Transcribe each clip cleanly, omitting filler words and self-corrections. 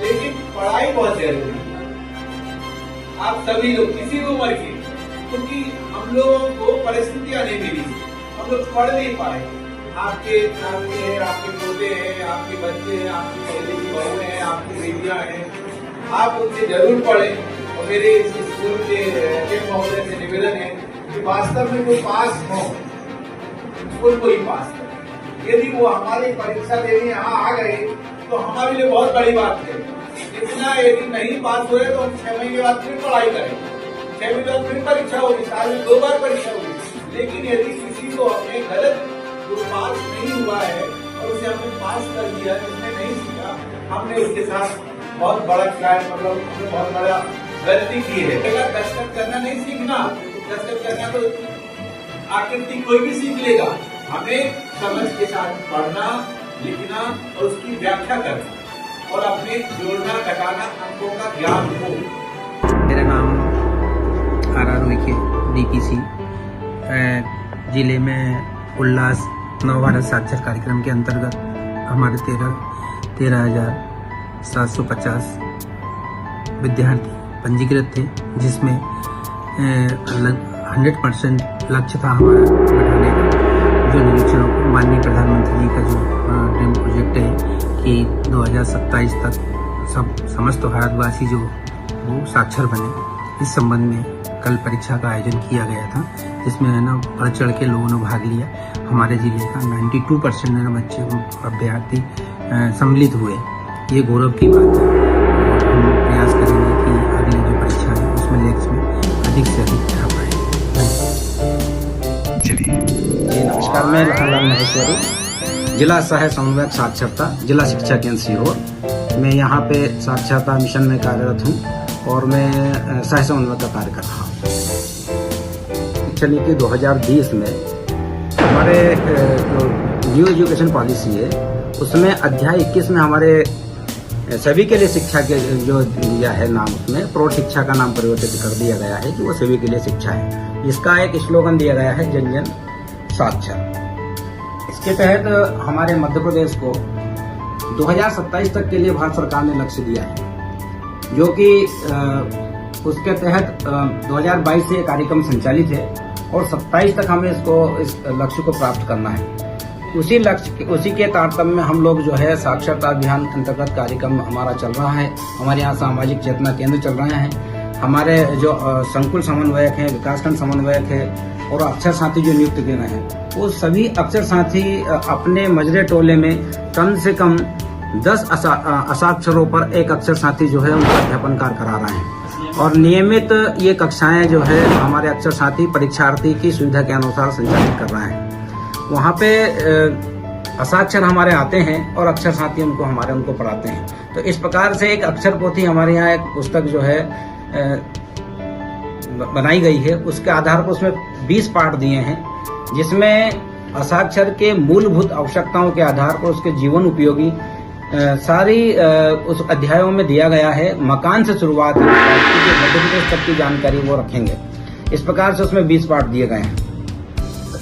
लेकिन पढ़ाई बहुत जरूरी है। आप सभी लोग किसी भी उम्र के, क्योंकि हम लोगों को परिस्थितियां नहीं मिली, हम लोग पढ़ नहीं पाए। आपके आपके पोते हैं, आपके बच्चे हैं, आपकी पहले की बहू हैं, आपकी बेटियां हैं, आप उनसे जरूर पढ़ें। और मेरे इस स्कूल के महोदय से निवेदन है कि वास्तव में वो पास हो, स्कूल को ही पास करें। यदि वो हमारी परीक्षा देने यहाँ आ गए तो हमारे लिए बहुत बड़ी बात है। इतना यदि नहीं पास हुए तो हम 6 महीने बाद फिर पढ़ाई करें, 6 महीने बाद फिर परीक्षा होगी, साल में 2 बार परीक्षा होगी। लेकिन यदि किसी को हमने गलत जो पास नहीं हुआ है और उसे हमने पास कर दिया, जिसने नहीं सीखा, हमने उसके साथ बहुत बड़ा मतलब हमने बहुत बड़ा गलती की है। दस्तखत करना नहीं सीखना, दस्तखत करना तो आकृति कोई भी सीख लेगा। हमें समझ के साथ पढ़ना, लिखना और उसकी व्याख्या करना और अपने जोड़ना घटाना अंकों का ज्ञान हो। मेरा नाम RR लिखिए DPC जिले में उल्लास नवभारत साक्षर कार्यक्रम के अंतर्गत हमारे 13,750 विद्यार्थी पंजीकृत थे, जिसमें 100% लक्ष्य था हमारा बढ़ाने का। जो निरीक्षणों को माननीय प्रधानमंत्री जी का जो ड्रीम प्रोजेक्ट है कि 2027 तक समस्त भारतवासी जो वो साक्षर बने, इस संबंध में कल परीक्षा का आयोजन किया गया था, जिसमें है ना बढ़ चढ़ के लोगों ने भाग लिया। हमारे जिले का 92% बच्चे अभ्यर्थी सम्मिलित हुए। ये गौरव की बात है। हम प्रयास करेंगे कि अगली जो परीक्षा है उसमें लेक्स में अधिक से अधिक जा पाए। चलिए जी, नमस्कार। मैं लखनलाल महेश्वरी, जिला सह समन्वयक साक्षरता, जिला शिक्षा केंद्र सीहोर। मैं यहाँ पे साक्षरता मिशन में कार्यरत हूँ और मैं सह समन्वयक का कार्य कर रहा हूँ। शिक्षा नीति 2020 में हमारे जो न्यू एजुकेशन पॉलिसी है उसमें अध्याय 21 में हमारे सभी के लिए शिक्षा के जो दिया है नाम, उसमें प्रौढ़ शिक्षा का नाम परिवर्तित कर दिया गया है कि वो सभी के लिए शिक्षा है। इसका एक स्लोगन दिया गया है, जन जन साक्षर। इसके तहत हमारे मध्य प्रदेश को 2027 तक के लिए भारत सरकार ने लक्ष्य दिया है, जो कि उसके तहत 2022 से कार्यक्रम संचालित है और 27 तक हमें इस लक्ष्य को प्राप्त करना है। उसी के तारतम्य में हम लोग जो है साक्षरता अभियान अंतर्गत कार्यक्रम हमारा चल रहा है। हमारे यहाँ सामाजिक चेतना केंद्र चल रहे हैं। हमारे जो संकुल समन्वयक हैं, विकासखंड समन्वयक है और अक्षर साथी जो नियुक्त किए गए हैं, वो सभी अक्षर साथी अपने मजरे टोले में कम से कम 10 असाक्षरों पर एक अक्षर साथी जो है उनका अध्यापन कार्य करा रहे हैं। और नियमित ये कक्षाएं जो है हमारे अक्षर साथी परीक्षार्थी की सुविधा के अनुसार संचालित कर रहे हैं। वहाँ पे असाक्षर हमारे आते हैं और अक्षर साथी उनको पढ़ाते हैं। तो इस प्रकार से एक अक्षर पोथी हमारे यहाँ एक पुस्तक जो है बनाई गई है। उसके आधार पर उसमें 20 पाठ दिए हैं, जिसमें असाक्षर के मूलभूत आवश्यकताओं के आधार पर उसके जीवन उपयोगी सारी उस अध्यायों में दिया गया है। मकान से शुरुआत है, मध्य प्रदेश तक की जानकारी वो रखेंगे। इस प्रकार से उसमें 20 पाठ दिए गए हैं।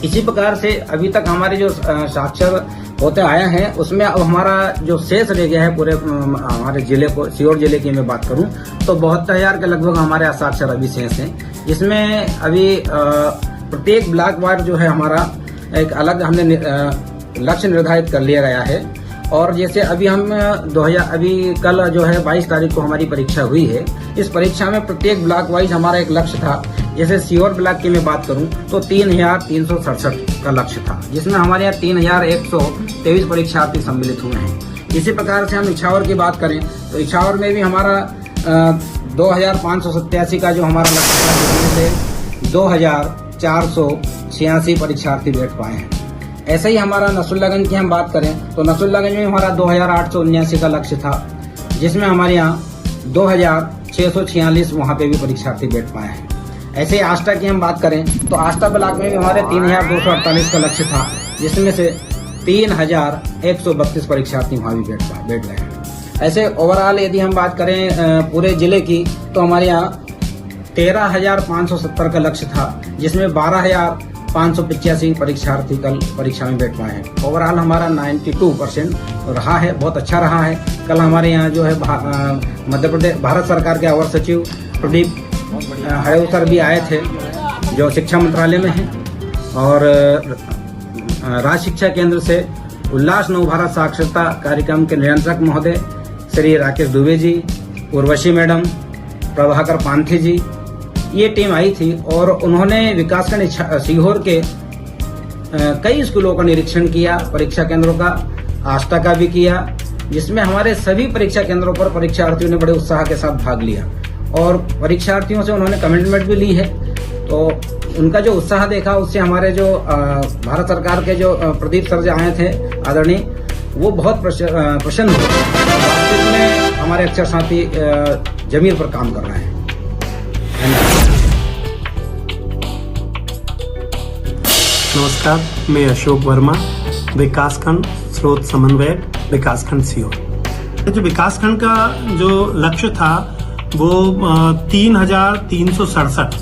इसी प्रकार से अभी तक हमारे जो साक्षर होते आए हैं उसमें अब हमारा जो शेष रह गया है पूरे हमारे जिले को, सीहोर जिले की मैं बात करूं तो 72,000 के लगभग हमारे साक्षर अभी शेष हैं, जिसमें अभी प्रत्येक ब्लॉक वार जो है हमारा एक अलग हमने लक्ष्य निर्धारित कर लिया गया है। और जैसे अभी हम अभी कल जो है 22 तारीख को हमारी परीक्षा हुई है। इस परीक्षा में प्रत्येक ब्लॉक वाइज हमारा एक लक्ष्य था। जैसे सीहोर ब्लॉक की मैं बात करूं तो 3,367 का लक्ष्य था, जिसमें हमारे यहाँ 3,123 परीक्षार्थी सम्मिलित हुए हैं। इसी प्रकार से हम इछावर की बात करें तो इछावर में भी हमारा 2,587 का जो हमारा लक्ष्य था, जिसमें से 2,486 परीक्षार्थी बैठ पाए हैं। ऐसे ही हमारा नसरुल्लागंज की हम बात करें तो नसरुल्लागंज में हमारा 2,879 का लक्ष्य था, जिसमें हमारे यहाँ 2,646 वहाँ पे भी परीक्षार्थी बैठ पाए हैं। ऐसे ही आष्टा की हम बात करें तो आष्टा ब्लॉक में भी हमारे 3,248 का लक्ष्य था, जिसमें से 3,132 परीक्षार्थी वहाँ भी बैठ गए हैं। ऐसे ओवरऑल यदि हम बात करें पूरे जिले की तो हमारे यहाँ 13,570 का लक्ष्य था, जिसमें 585 परीक्षार्थी कल परीक्षा में बैठ पाए हैं। ओवरऑल हमारा 92% रहा है, बहुत अच्छा रहा है। कल हमारे यहाँ जो है मध्य प्रदेश भारत सरकार के अवर सचिव प्रदीप हड़ेव सर भी आए थे, जो शिक्षा मंत्रालय में हैं, और राज्य शिक्षा केंद्र से उल्लास नव भारत साक्षरता कार्यक्रम के नियंत्रक महोदय श्री राकेश दुबे जी, उर्वशी मैडम, प्रभाकर पांथे जी, ये टीम आई थी और उन्होंने विकासखंड सीहोर के कई स्कूलों का निरीक्षण किया, परीक्षा केंद्रों का, आस्था का भी किया, जिसमें हमारे सभी परीक्षा केंद्रों पर परीक्षार्थियों ने बड़े उत्साह के साथ भाग लिया और परीक्षार्थियों से उन्होंने कमिटमेंट भी ली है। तो उनका जो उत्साह देखा, उससे हमारे जो भारत सरकार के जो प्रदीप सर जो आए थे आदरणीय, वो बहुत प्रसन्न हुए। वास्तव में हमारे अक्षर साथी जमीर पर काम कर रहे हैं। नमस्कार, मैं अशोक वर्मा, विकासखंड स्रोत समन्वयक, विकासखंड सीहोर। जो विकासखंड का जो लक्ष्य था वो 3,367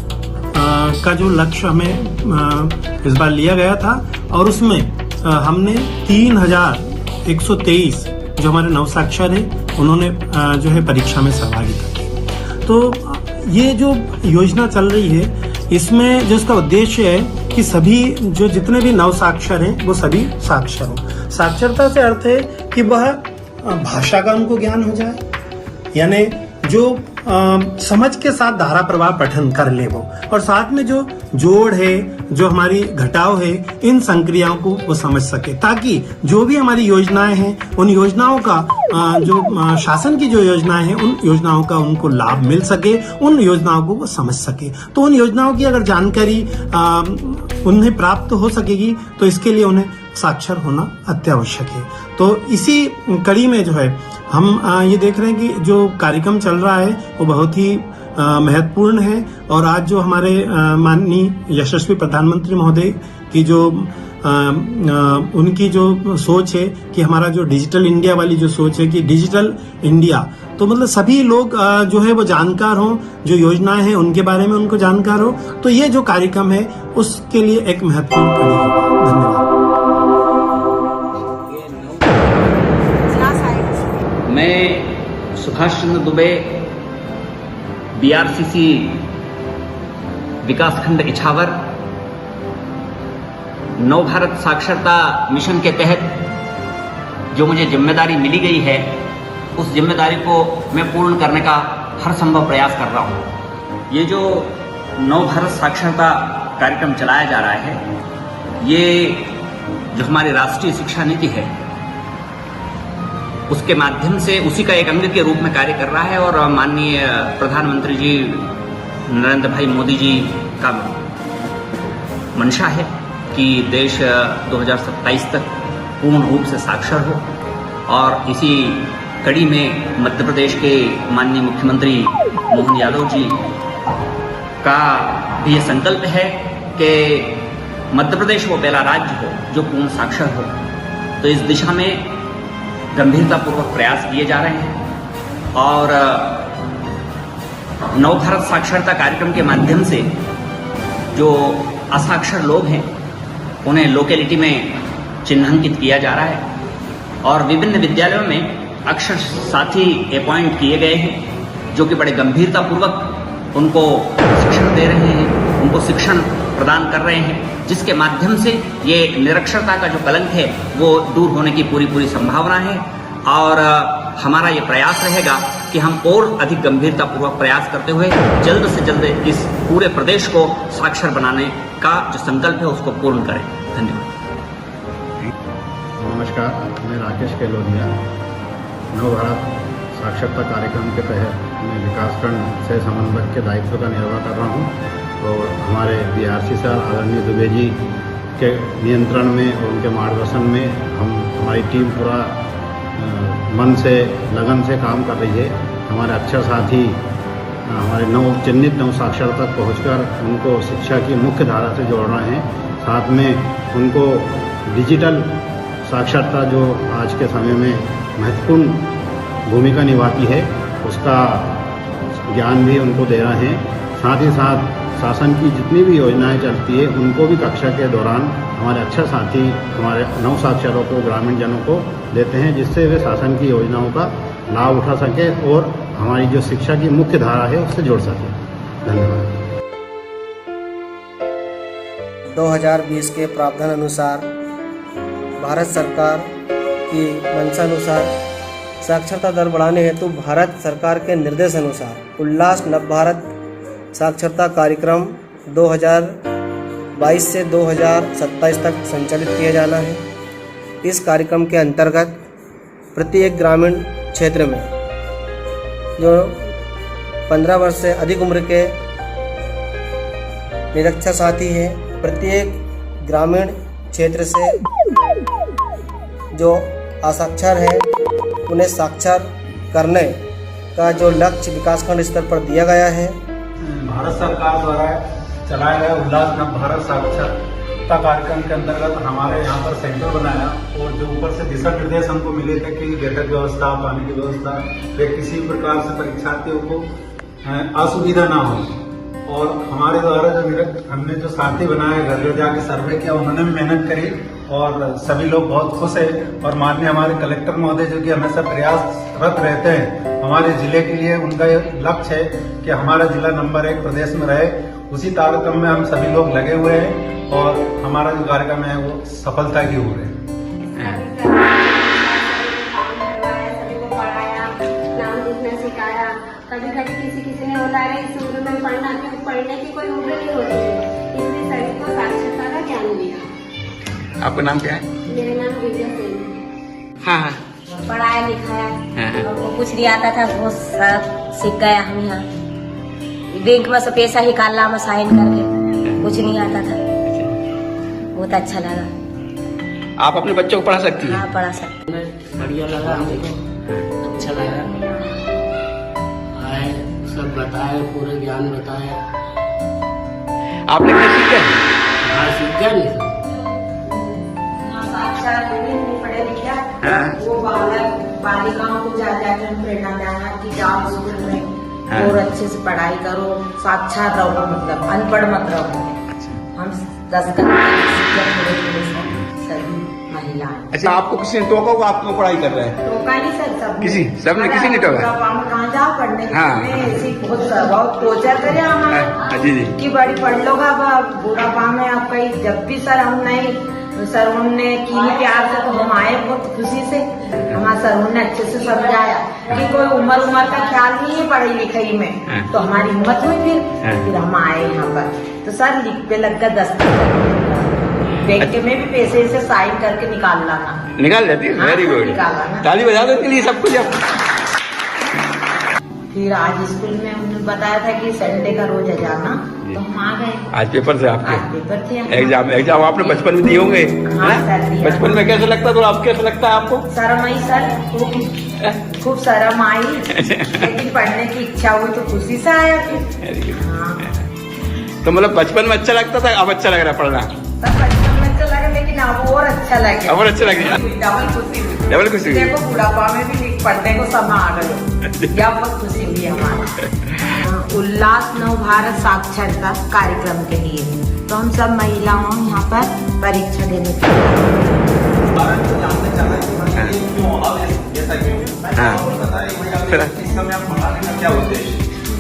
का जो लक्ष्य हमें इस बार लिया गया था और उसमें हमने 3,123 जो हमारे नवसाक्षर हैं उन्होंने जो है परीक्षा में सहभागिता की। तो ये जो योजना चल रही है, इसमें जो इसका उद्देश्य है कि सभी जो जितने भी नवसाक्षर हैं वो सभी साक्षर हों। साक्षरता से अर्थ है कि वह भाषा का उनको ज्ञान हो जाए, यानी जो समझ के साथ धारा प्रवाह पठन कर ले वो, और साथ में जो जोड़ है, जो हमारी घटाव है, इन संक्रियाओं को वो समझ सके, ताकि जो भी हमारी योजनाएं हैं उन योजनाओं का जो शासन की जो योजनाएं हैं उन योजनाओं का उनको लाभ मिल सके, उन योजनाओं को वो समझ सके। तो उन योजनाओं की अगर जानकारी उन्हें प्राप्त हो सकेगी तो इसके लिए उन्हें साक्षर होना अत्यावश्यक है। तो इसी कड़ी में जो है हम ये देख रहे हैं कि जो कार्यक्रम चल रहा है वो बहुत ही महत्वपूर्ण है। और आज जो हमारे माननीय यशस्वी प्रधानमंत्री महोदय की जो उनकी जो सोच है कि हमारा जो डिजिटल इंडिया वाली जो सोच है कि डिजिटल इंडिया, तो मतलब सभी लोग जो है वो जानकार हों, जो योजनाएं हैं उनके बारे में उनको जानकार हो, तो ये जो कार्यक्रम है उसके लिए एक महत्वपूर्ण कड़ी है। धन्यवाद। मैं सुभाष चंद्र दुबे, बीआरसीसी विकासखंड इछावर, नव भारत साक्षरता मिशन के तहत जो मुझे जिम्मेदारी मिली गई है, उस जिम्मेदारी को मैं पूर्ण करने का हर संभव प्रयास कर रहा हूँ। ये जो नव भारत साक्षरता कार्यक्रम चलाया जा रहा है, ये जो हमारी राष्ट्रीय शिक्षा नीति है उसके माध्यम से उसी का एक अंग के रूप में कार्य कर रहा है। और माननीय प्रधानमंत्री जी नरेंद्र भाई मोदी जी का मंशा है कि देश 2027 तक पूर्ण रूप से साक्षर हो, और इसी कड़ी में मध्य प्रदेश के माननीय मुख्यमंत्री मोहन यादव जी का भी ये संकल्प है कि मध्य प्रदेश वो पहला राज्य हो जो पूर्ण साक्षर हो। तो इस दिशा में गंभीरतापूर्वक प्रयास किए जा रहे हैं और नव भारत साक्षरता कार्यक्रम के माध्यम से जो असाक्षर लोग हैं उन्हें लोकेलिटी में चिन्हांकित किया जा रहा है और विभिन्न विद्यालयों में अक्षर साथी अपॉइंट किए गए हैं जो कि बड़े गंभीरतापूर्वक उनको शिक्षण दे रहे हैं, उनको शिक्षण प्रदान कर रहे हैं, जिसके माध्यम से ये निरक्षरता का जो कलंक है वो दूर होने की पूरी संभावना है। और हमारा ये प्रयास रहेगा कि हम और अधिक गंभीरतापूर्वक प्रयास करते हुए जल्द से जल्द इस पूरे प्रदेश को साक्षर बनाने का जो संकल्प है उसको पूर्ण करें। धन्यवाद। नमस्कार, मैं राकेश केलोदिया, नव भारत साक्षरता कार्यक्रम के तहत मैं विकासखंड से समन्वयक के दायित्व का निर्वाह कर रहा हूँ। और हमारे बीआरसी सर आदरणीय दुबे जी के नियंत्रण में और उनके मार्गदर्शन में हमारी टीम पूरा मन से लगन से काम कर रही है। हमारे अक्षर साथी हमारे चिन्हित नव साक्षर तक पहुँचकर उनको शिक्षा की मुख्य धारा से जोड़ रहे हैं। साथ में उनको डिजिटल साक्षरता जो आज के समय में महत्वपूर्ण भूमिका निभाती है उसका ज्ञान भी उनको दे रहे हैं। साथ ही साथ शासन की जितनी भी योजनाएं चलती है उनको भी कक्षा के दौरान हमारे अक्षर साथी हमारे नवसाक्षरों को, ग्रामीण जनों को देते हैं, जिससे वे शासन की योजनाओं का लाभ उठा सके और हमारी जो शिक्षा की मुख्य धारा है उससे जुड़ सके। धन्यवाद। 2020 के प्रावधान अनुसार भारत सरकार की मंशानुसार साक्षरता दर बढ़ाने हेतु भारत सरकार के निर्देश अनुसार उल्लास नव भारत साक्षरता कार्यक्रम 2022 से 2027 तक संचालित किया जाना है। इस कार्यक्रम के अंतर्गत प्रत्येक ग्रामीण क्षेत्र में जो 15 वर्ष से अधिक उम्र के निरक्षर साथी हैं, प्रत्येक ग्रामीण क्षेत्र से जो असाक्षर हैं उन्हें साक्षर करने का जो लक्ष्य विकासखंड स्तर पर दिया गया है। भारत सरकार द्वारा चलाया गया उल्लास नव भारत साक्षरता कार्यक्रम के अंतर्गत हमारे यहाँ पर सेंटर बनाया और जो ऊपर से दिशा निर्देश हमको मिले थे कि बैठक व्यवस्था, पानी की व्यवस्था, वे किसी प्रकार से परीक्षार्थियों को असुविधा ना हो। और हमारे द्वारा जो हमने जो साथी बनाए, घर घर जाके सर्वे किया, उन्होंने भी मेहनत करी और सभी लोग बहुत खुश हैं। और माननीय हमारे कलेक्टर महोदय जो कि हमेशा प्रयासरत रहते हैं हमारे जिले के लिए, उनका लक्ष्य है कि हमारा जिला नंबर 1 प्रदेश में रहे। उसी तारतम्य में हम सभी लोग लगे हुए हैं और हमारा जो कार्यक्रम है वो सफलता की ओर है। कभी कभी किसी ने बोला है इस उम्र में पढ़ने की कोई उम्र नहीं होती है, इसलिए सभी को साक्षरता का ज्ञान दिया। आपका नाम क्या है? मेरा नाम विजय सिंह है। हाँ, पढ़ाया लिखाया और कुछ नहीं आता था, बहुत सब सीख गया हम यहाँ। बैंक में से पैसा निकालना में साइन करके, कुछ नहीं आता था, बहुत अच्छा लगा। आप अपने बच्चों को पढ़ा सकती हैं? हाँ, पढ़ा सकती। बढ़िया लगा हमको, अच्छा लगा। आए सब बताए, पूरे ज्ञान बताए। आपने क्या सीखा? हाँ, सीख गया नहीं सब। पढ़े लिखे वो बालिकाओं को जाकर प्रेरणा देना कि जाओ स्कूल में और अच्छे से पढ़ाई करो, साक्षर रहो, मतलब अनपढ़ मत रहो। हम 10 सभी महिलाएं। अच्छा, आपको किसी ने टोका को आपको पढ़ाई कर रहे हैं? टोका नहीं सर, सब किसी सबने किसी ने टोका? कहाँ जाओ पढ़ने? हाँ, ऐसी बहुत टोचर करे हमारा जी जी कि बड़ी पढ़ लो बुरा पाम है आपका। जब भी सर हम नहीं, सर उनने की प्यार से तो हम आए बहुत खुशी से। हमारे सर उनने अच्छे से समझाया कि कोई उम्र का ख्याल नहीं है पढ़ाई लिखाई में, तो हमारी हिम्मत हुई। फिर हम आए यहाँ पर तो सर लिख पे लग कर दस्तखत, बैंक में भी पैसे से साइन करके निकाल जाती है। वेरी गुड, ताली बजा दो के लिए सब कुछ। फिर आज स्कूल में हमने बताया था कि संडे का रोज है जाना, तो हम आ गए। आज पेपर थे आपके? आज पेपर थे। एग्जाम आपने बचपन में दिए होंगे? हाँ सर, दिया। बचपन में कैसा लगता था? आप कैसा लगता है आपको? शर्म आई सर, खूब शर्म आई, लेकिन पढ़ने की इच्छा हुई तो खुशी से आया फिर। हाँ। तो मतलब बचपन में अच्छा लगता था, अब अच्छा लग रहा है पढ़ना? सब बचपन में अच्छा लगा, लेकिन अब और अच्छा लगे। और अच्छा लगे, डबल खुशी। देखो बुढ़ापा में भी पढ़ने को समय आ गए, यह बहुत खुशी हुई हमारी। उल्लास नव भारत साक्षरता कार्यक्रम के लिए तो हम सब महिलाओं यहाँ पर परीक्षा देने के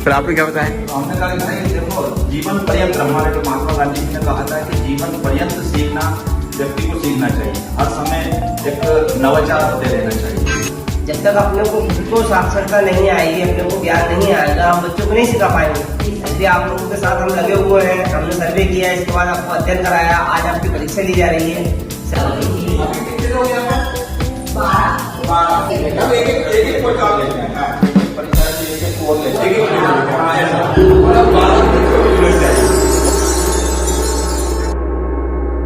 फिर आपने क्या बताया? हमने कहा कि देखो जीवन पर्यंत, हमारे जो महात्मा गांधी जी ने कहा था कि जीवन पर्यंत सीखना व्यक्ति को सीखना चाहिए, हर समय एक नवाचार होते रहना चाहिए। जब तक अपने को खुद को साक्षरता नहीं आएगी, अपने को ज्ञान नहीं आएगा, हम बच्चों को नहीं सिखा पाएंगे। इसलिए आप लोगों के साथ हम लगे हुए हैं, हमने सर्वे किया, इसके बाद आपको अध्ययन कराया, आज आपकी परीक्षा ली जा रही है। परीक्षा